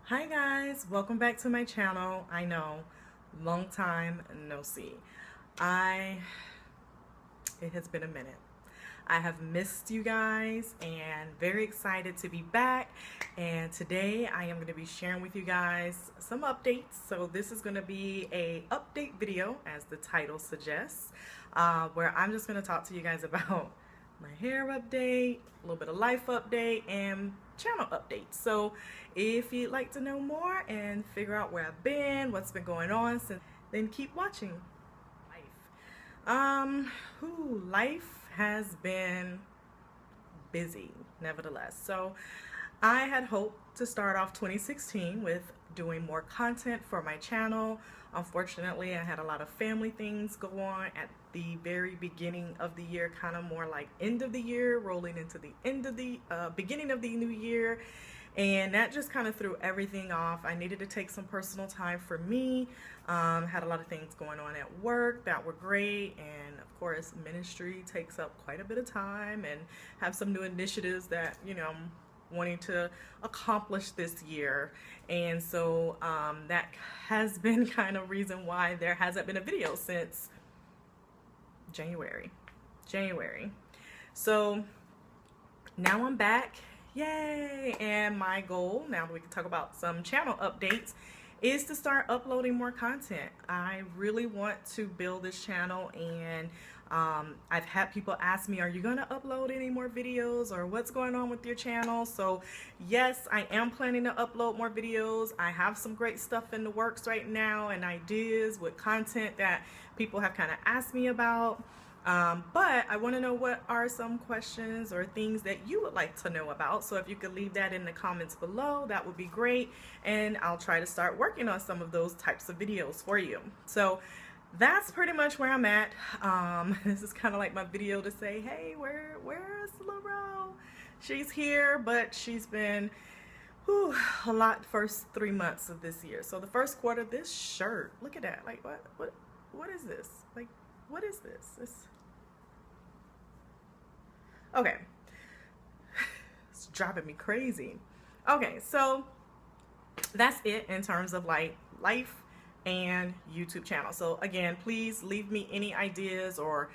Hi guys, welcome back to my channel. I know, long time no see. I It has been a minute. I have missed you guys and very excited to be back. And today I am going to be sharing with you guys some updates. So this is going to be a update video, as the title suggests, where I'm just going to talk to you guys about my hair update, a little bit of life update, and channel updates. So if you'd like to know more and figure out where I've been, what's been going on since, then keep watching. Life has been busy, nevertheless. So I had hoped to start off 2016 with doing more content for my channel. Unfortunately, I had a lot of family things go on at the very beginning of the year, kind of more like end of the year, rolling into the end of the beginning of the new year. And that just kind of threw everything off. I needed to take some personal time for me. Had a lot of things going on at work that were great. And of course, ministry takes up quite a bit of time, and have some new initiatives that, I'm wanting to accomplish this year. And so that has been kind of reason why there hasn't been a video since January. So now I'm back. Yay! And my goal, now that we can talk about some channel updates, is to start uploading more content. I really want to build this channel, and I've had people ask me, are you going to upload any more videos, or what's going on with your channel? So yes, I am planning to upload more videos. I have some great stuff in the works right now and ideas with content that people have kind of asked me about. But I want to know what are some questions or things that you would like to know about. So if you could leave that in the comments below, that would be great. And I'll try to start working on some of those types of videos for you. So that's pretty much where I'm at. This is kind of like my video to say, hey, where's Laurel? She's here, but she's been a lot first 3 months of this year. So the first quarter, this shirt, look at that. Like, what is this? Like, what is this? Okay, it's driving me crazy. Okay, so that's it in terms of like life and YouTube channel. So again, please leave me any ideas or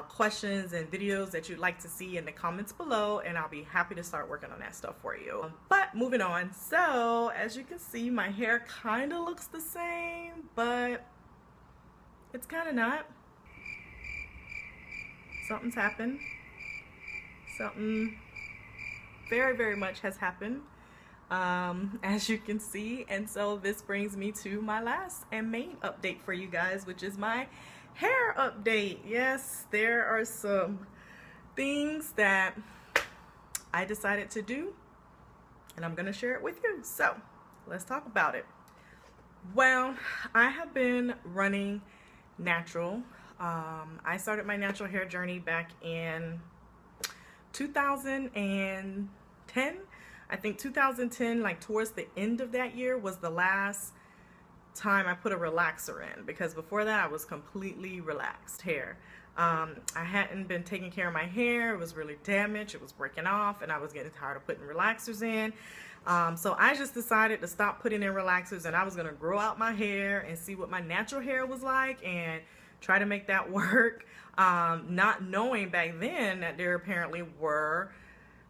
questions and videos that you'd like to see in the comments below, and I'll be happy to start working on that stuff for you. But moving on, so as you can see, my hair kind of looks the same, but it's kind of not. Something's happened. Something very much has happened, as you can see. And so this brings me to my last and main update for you guys, which is my hair update. Yes, there are some things that I decided to do, and I'm gonna share it with you. So let's talk about it. Well, I have been running natural. I started my natural hair journey back in 2010. I think 2010, like towards the end of that year, was the last time I put a relaxer in, because before that I was completely relaxed hair. I hadn't been taking care of my hair. It was really damaged. It was breaking off, and I was getting tired of putting relaxers in. So I just decided to stop putting in relaxers, and I was going to grow out my hair and see what my natural hair was like and try to make that work. Not knowing back then that there apparently were,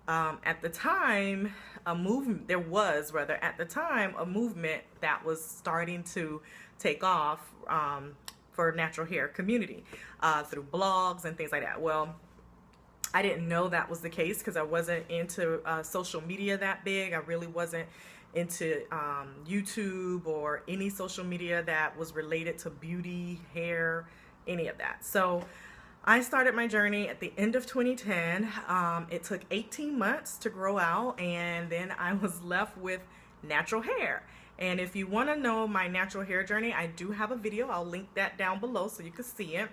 at the time, a movement, there was rather at the time a movement that was starting to take off for natural hair community through blogs and things like that. Well, I didn't know that was the case because I wasn't into social media that big. I really wasn't into YouTube or any social media that was related to beauty, hair, any of that. So I started my journey at the end of 2010. It took 18 months to grow out, and then I was left with natural hair. And if you want to know my natural hair journey, I do have a video. I'll link that down below so you can see it,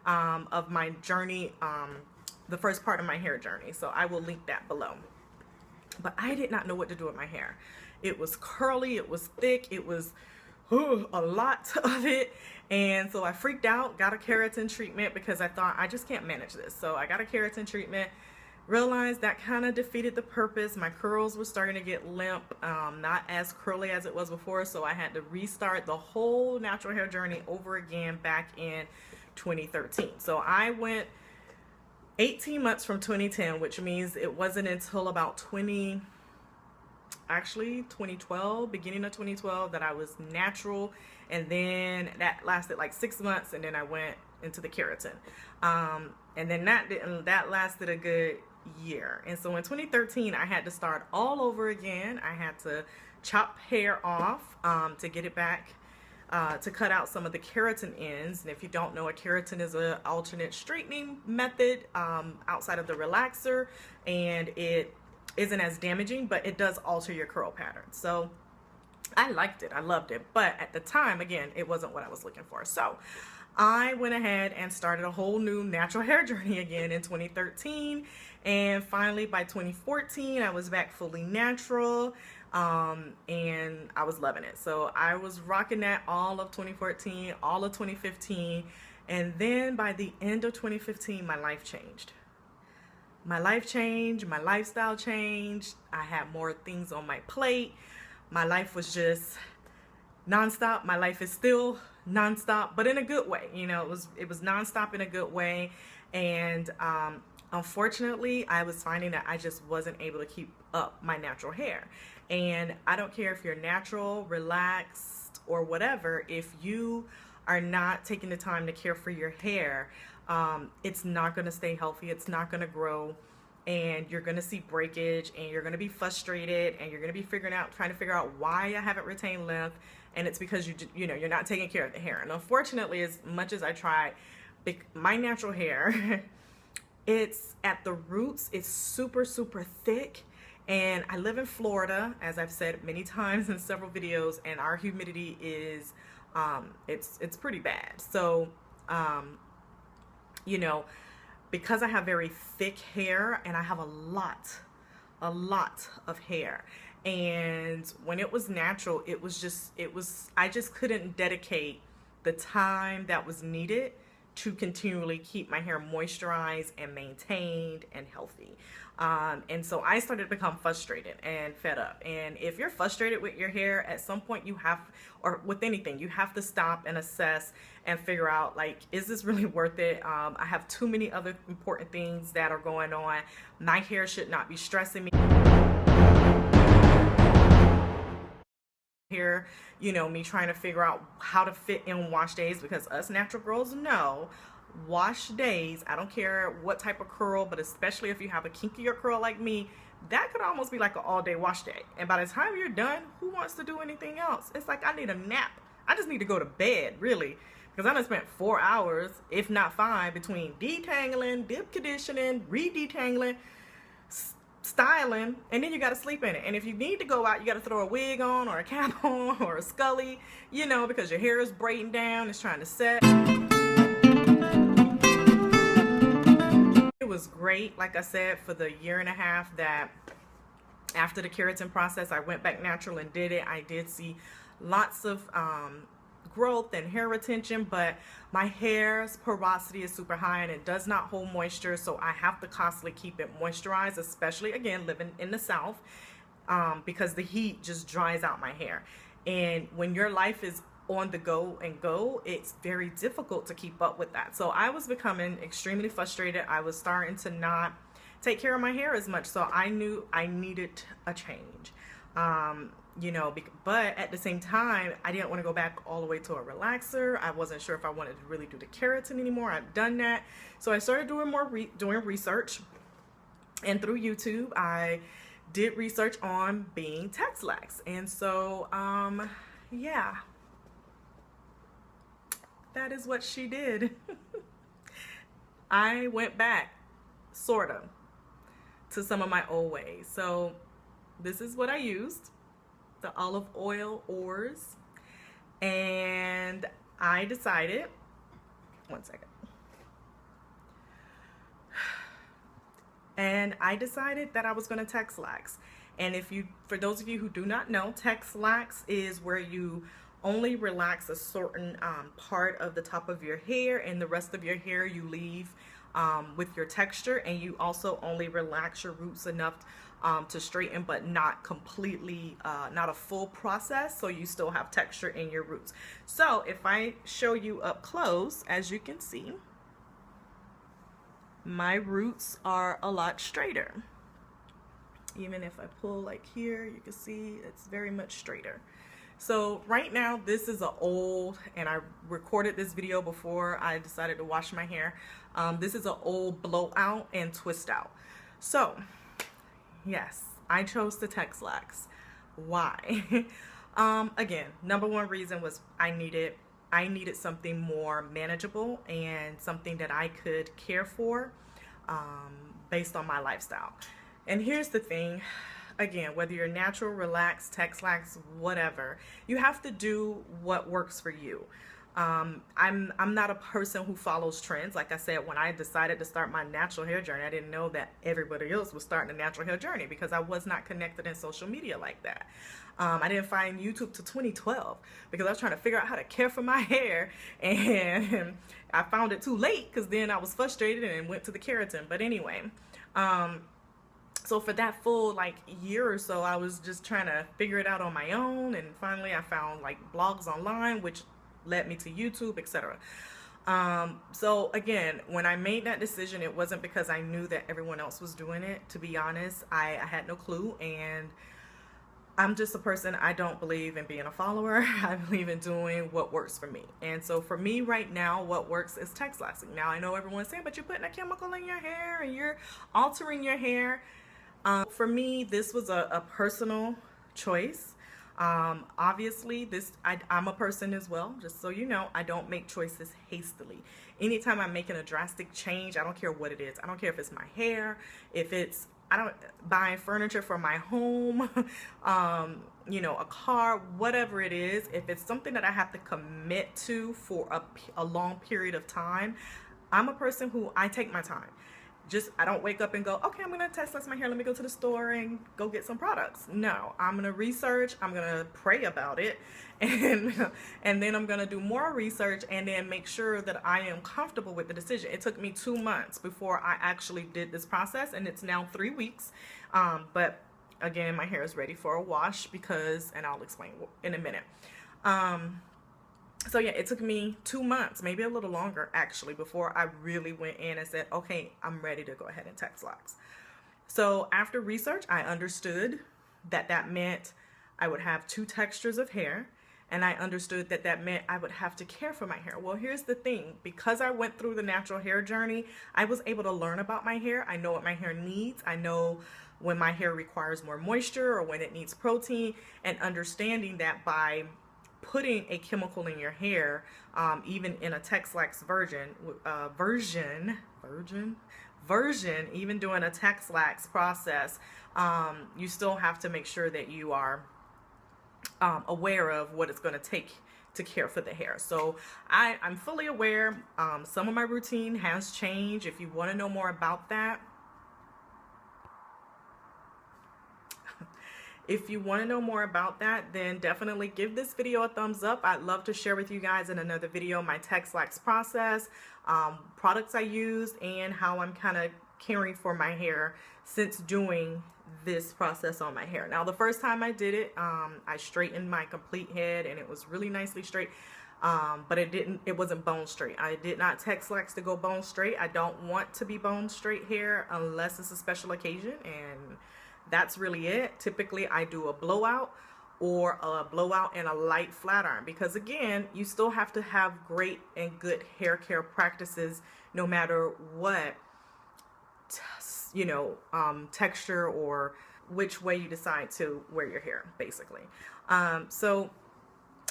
of my journey, the first part of my hair journey. So I will link that below. But I did not know what to do with my hair. It was curly, it was thick, it was a lot of it. And so I freaked out, got a keratin treatment, because I thought I just can't manage this. So I got a keratin treatment. realized that kind of defeated the purpose. My curls were starting to get limp, not as curly as it was before, so I had to restart the whole natural hair journey over again back in 2013. So I went 18 months from 2010, which means it wasn't until about 2012, beginning of 2012, that I was natural, and then that lasted like 6 months, and then I went into the keratin, and then that lasted a good year. And so in 2013 I had to start all over again. I had to chop hair off to get it back, to cut out some of the keratin ends. And if you don't know, a keratin is an alternate straightening method outside of the relaxer, and it isn't as damaging, but it does alter your curl pattern. So I liked it, I loved it, but at the time, again, it wasn't what I was looking for. So I went ahead and started a whole new natural hair journey again in 2013, and finally by 2014 I was back fully natural, and I was loving it. So I was rocking that all of 2014, all of 2015, and then by the end of 2015 my life changed. My life changed, my lifestyle changed, I had more things on my plate. My life was just nonstop. My life is still nonstop, but in a good way. You know, it was nonstop in a good way. And unfortunately, I was finding that I just wasn't able to keep up my natural hair. And I don't care if you're natural, relaxed, or whatever, if you are not taking the time to care for your hair, it's not going to stay healthy. It's not going to grow. And you're going to see breakage, and you're going to be frustrated, and you're going to be trying to figure out why I haven't retained length. And it's because you're not taking care of the hair. And unfortunately, as much as I tried, my natural hair, it's at the roots, it's super, super thick. And I live in Florida, as I've said many times in several videos, and our humidity is, it's pretty bad. So, you know, because I have very thick hair, and I have a lot of hair, and when it was natural, I just couldn't dedicate the time that was needed to continually keep my hair moisturized and maintained and healthy. And so I started to become frustrated and fed up. And if you're frustrated with your hair, at some point you have, or with anything, you have to stop and assess and figure out, like, is this really worth it? I have too many other important things that are going on. My hair should not be stressing me. Here, you know, me trying to figure out how to fit in wash days, because us natural girls know wash days, I don't care what type of curl, but especially if you have a kinkier curl like me, that could almost be like an all-day wash day. And by the time you're done, who wants to do anything else? It's like I need a nap. I just need to go to bed, really, because I done spent 4 hours, if not 5, between detangling, dip conditioning, re-detangling, styling, and then you got to sleep in it. And if you need to go out, you got to throw a wig on, or a cap on, or a scully, you know, because your hair is braiding down, it's trying to set. It was great, like I said, for the year and a half that after the keratin process, I went back natural and did it. I did see lots of growth and hair retention, but my hair's porosity is super high, and it does not hold moisture, so I have to constantly keep it moisturized, especially, again, living in the South, because the heat just dries out my hair. And when your life is on the go, it's very difficult to keep up with that. So I was becoming extremely frustrated. I was starting to not take care of my hair as much, so I knew I needed a change. You know, but at the same time, I didn't want to go back all the way to a relaxer. I wasn't sure if I wanted to really do the keratin anymore. I've done that. So I started doing doing research, and through YouTube, I did research on being Texlax. And so, yeah, that is what she did. I went back, sort of, to some of my old ways. So this is what I used. The olive oil oars, and I decided, one second, and I decided that I was going to Texlax. And for those of you who do not know, Texlax is where you only relax a certain part of the top of your hair, and the rest of your hair you leave with your texture, and you also only relax your roots enough to straighten, but not completely, not a full process, so you still have texture in your roots. So if I show you up close, as you can see, my roots are a lot straighter. Even if I pull like here, you can see it's very much straighter. So right now, this is an old, and I recorded this video before I decided to wash my hair. This is an old blowout and twist out. So yes, I chose the Texlax. Why? Again, number one reason was I needed something more manageable and something that I could care for based on my lifestyle. And here's the thing, again, whether you're natural, relaxed, Texlax, whatever, you have to do what works for you. I'm not a person who follows trends. Like I said, when I decided to start my natural hair journey, I didn't know that everybody else was starting a natural hair journey because I was not connected in social media like that. I didn't find YouTube till 2012 because I was trying to figure out how to care for my hair, and I found it too late because then I was frustrated and went to the Keratin. But anyway, so for that full like year or so, I was just trying to figure it out on my own, and finally I found like blogs online, which led me to YouTube, etc. So again, when I made that decision, it wasn't because I knew that everyone else was doing it. To be honest, I had no clue, and I'm just a person, I don't believe in being a follower. I believe in doing what works for me. And so for me right now, what works is Texlaxing. Now I know everyone's saying, but you're putting a chemical in your hair and you're altering your hair. For me, this was a personal choice. Obviously, I'm a person as well, just so you know. I don't make choices hastily. Anytime I'm making a drastic change, I don't care what it is. I don't care if it's my hair, if it's buying furniture for my home, you know, a car, whatever it is. If it's something that I have to commit to for a long period of time, I'm a person who I take my time. I don't wake up and go, okay, I'm gonna Texlax my hair, let me go to the store and go get some products. No, I'm gonna research, I'm gonna pray about it, and then I'm gonna do more research and then make sure that I am comfortable with the decision. It took me 2 months before I actually did this process, and it's now 3 weeks. But again, my hair is ready for a wash because, and I'll explain in a minute. So yeah, it took me 2 months, maybe a little longer actually, before I really went in and said, okay, I'm ready to go ahead and Texlax. So after research, I understood that that meant I would have 2 textures of hair, and I understood that that meant I would have to care for my hair. Well, here's the thing, because I went through the natural hair journey, I was able to learn about my hair. I know what my hair needs. I know when my hair requires more moisture or when it needs protein, and understanding that by putting a chemical in your hair, even in a Texlax version, even doing a Texlax process, you still have to make sure that you are aware of what it's going to take to care for the hair. So I'm fully aware. Some of my routine has changed. If you want to know more about that, then definitely give this video a thumbs up. I'd love to share with you guys in another video my Texlax process, products I used, and how I'm kind of caring for my hair since doing this process on my hair. Now, the first time I did it, I straightened my complete head, and it was really nicely straight. But it wasn't bone straight. I did not Texlax to go bone straight. I don't want to be bone straight hair unless it's a special occasion, and that's really it. Typically, I do a blowout or a blowout and a light flat iron, because again, you still have to have great and good hair care practices no matter what, you know, texture or which way you decide to wear your hair, basically. So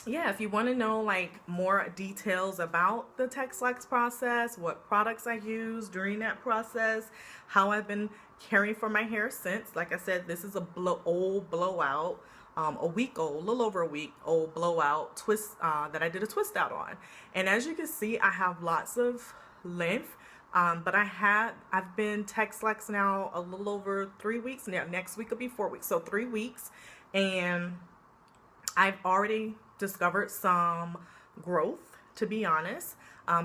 yeah, if you want to know like more details about the Texlax process, what products I use during that process, how I've been caring for my hair since, like I said, this is a old blowout, a week old, a little over a week old blowout twist that I did a twist out on. And as you can see, I have lots of length, but I've been Texlax now a little over 3 weeks now. Next week will be 4 weeks, so 3 weeks, and I've already discovered some growth, to be honest.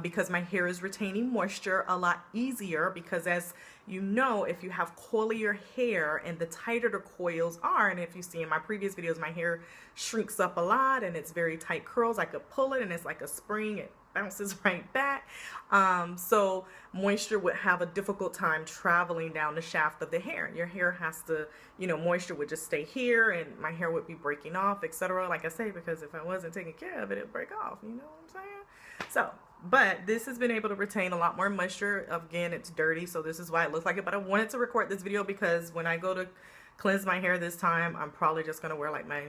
because my hair is retaining moisture a lot easier, because as you know, if you have coilier hair, and the tighter the coils are, and if you see in my previous videos, my hair shrinks up a lot and it's very tight curls, I could pull it and it's like a spring, it bounces right back. So moisture would have a difficult time traveling down the shaft of the hair. Your hair has to, you know, moisture would just stay here and my hair would be breaking off, etc. Like I say, because if I wasn't taking care of it, it'd break off, you know what I'm saying? So, but this has been able to retain a lot more moisture. Again, it's dirty, so this is why it looks like it. But I wanted to record this video because when I go to cleanse my hair this time, I'm probably just going to wear like my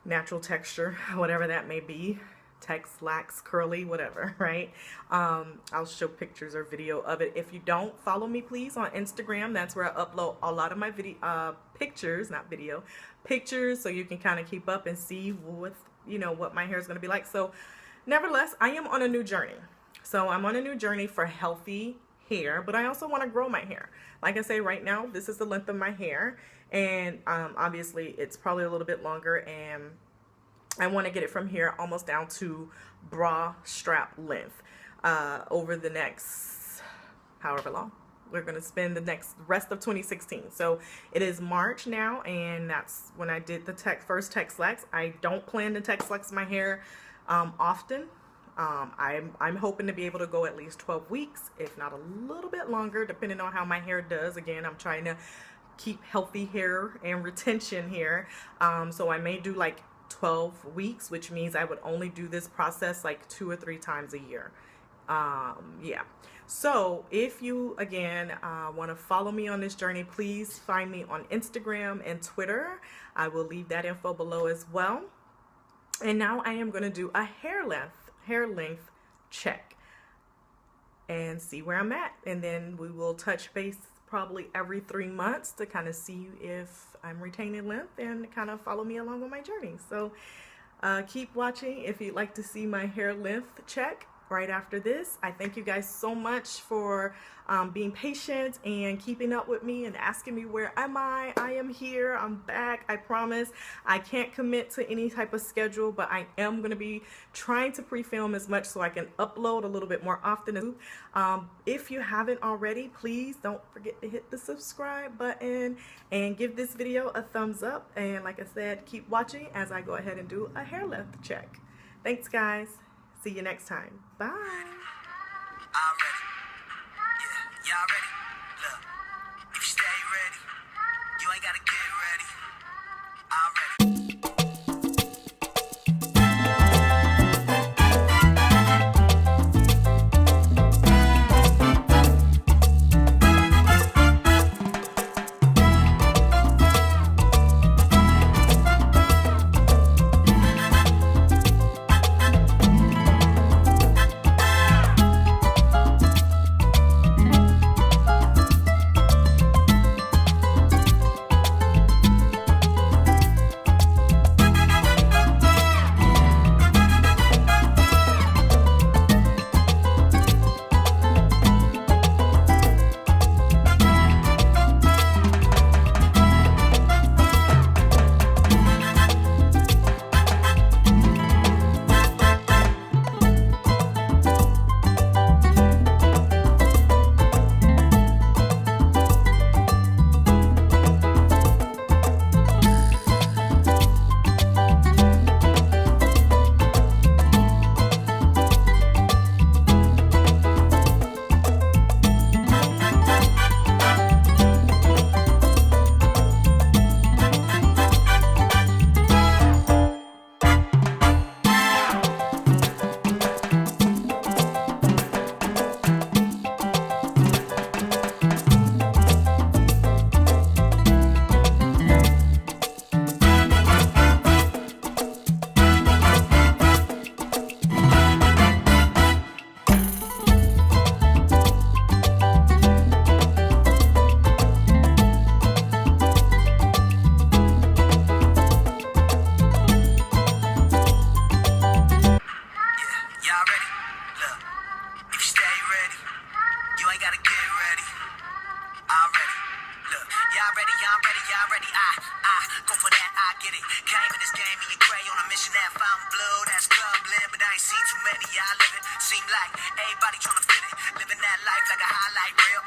natural texture, whatever that may be. Texlax, curly, whatever, right? I'll show pictures or video of it. If you don't follow me, please, on Instagram, that's where I upload a lot of my video pictures, not video, pictures, so you can kind of keep up and see what, you know, what my hair is going to be like. So nevertheless, I am on a new journey. So I'm on a new journey for healthy hair, but I also want to grow my hair. Like I say, right now, this is the length of my hair, and obviously it's probably a little bit longer, and I want to get it from here almost down to bra strap length over the next however long. We're going to spend the rest of 2016. So it is March now, and that's when I did the first Texlax. I don't plan to Texlax my hair often. I'm hoping to be able to go at least 12 weeks, if not a little bit longer, depending on how my hair does. Again, I'm trying to keep healthy hair and retention here. So I may do like 12 weeks, which means I would only do this process like 2 or 3 times a year. Yeah. So if you, again, want to follow me on this journey, please find me on Instagram and Twitter. I will leave that info below as well. And now I am going to do a hair length check and see where I'm at. And then we will touch base probably every 3 months to kind of see if I'm retaining length and kind of follow me along on my journey. So keep watching if you'd like to see my hair length check right after this. I thank you guys so much for being patient and keeping up with me and asking me, where am I? I am here. I'm back. I promise. I can't commit to any type of schedule, but I am going to be trying to pre-film as much so I can upload a little bit more often. If you haven't already, please don't forget to hit the subscribe button and give this video a thumbs up. And like I said, keep watching as I go ahead and do a hair length check. Thanks, guys. See you next time. Bye. I'm ready. Yeah, y'all ready? Look, if you stay ready, you ain't gotta get ready. I'm ready. Y'all ready, y'all ready, y'all ready. Go for that. I get it. Came in this game and you're gray on a mission that found blue. That's troubling, but I ain't seen too many. I live it. Seem like everybody trying to fit it. Living that life like a highlight reel.